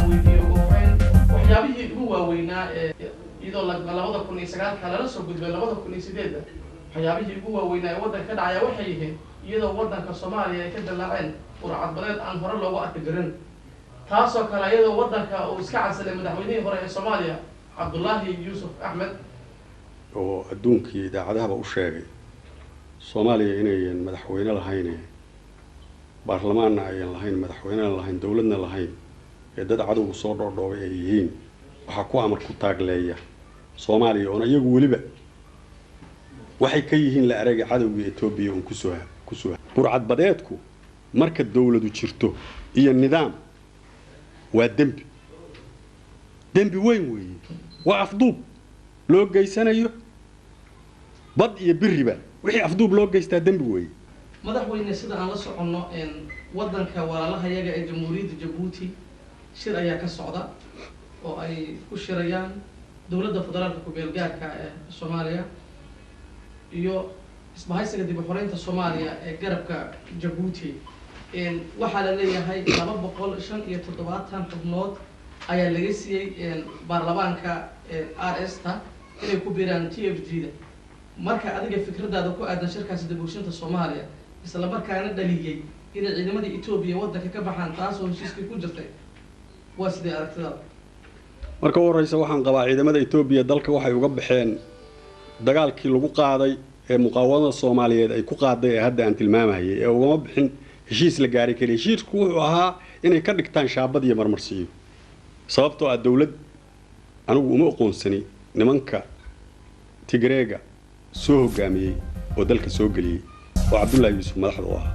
ويديو وين وحيابيه هو وينا إذا لبضة كوني سجال كلا لسه قد لبضة كوني سديدة حيابيه هو وينا وضع كده عيا وحيه إذا وضع كصوماليا كده لعين ورعد بلاد عن فرق لو وقت جرين تاسو كلا إذا وضع كأوسكع سلم مدحويني فرق صوماليا عبد الله يوسف أحمد adduunka idaacadaha u sheegay Soomaaliya inay madaxweyne lahayn baarlamaanna ay lahayn madaxweyne lahayn dawladna lahayn ee dad cadow soo dhoodhoobay ay yihiin waxa ku amar ku taagleeya Soomaaliya oo iyagu waliba waxay ka yihiin la arag cadowga Itoobiya oo ku soo burcad badeedku marka dawladu jirto iyo nidaam waa dambi weyn weeye waa afduub loo geysanayo bad iyo biriba wixii afduub loo geystaa dambi weeye madaxweyne sida aan la soconno wadanka walaalaha iyaga ee jamhuuriyadda Djibouti shir ayaa ka socda oo ay ku shirayaan dawladda federaalka ku beelgaarka ee Soomaaliya iyo isbahaysiga dib u xoreynta Soomaaliya ee garabka Djibouti waxa la leeyahay 257 xubnood ayaa laga siiyay baarlamaanka RS-ta inay ku biiraan TFG-da marka adiga fikradaada ku aadan shirkaas dib u heshiinta Soomaaliya isla markaana dhaliyay in ciidamada Itoobiya wadanka ka baxaan taas oo heshiiskii ku jirtay waa sidee aragtidaada marka waraysa waxaan qabaa ciidamada Itoobiya dalka waxay uga baxeen dagaalkii lagu qaaday ee muqaawamada Soomaaliyeed ay ku qaaday ee hadda aan tilmaamayay ee uga bixin heshiis la gaari kale heshiisku wuxuu ahaa inay ka dhigtaan shaabad iyo marmarsiyo sababtoo ah dawlad anigu uma aqoonsani nimanka Tigreega soo hogaamiyay oo dalka soo galiyay oo Cabdullaahi Yuusuf madaxda u ahaa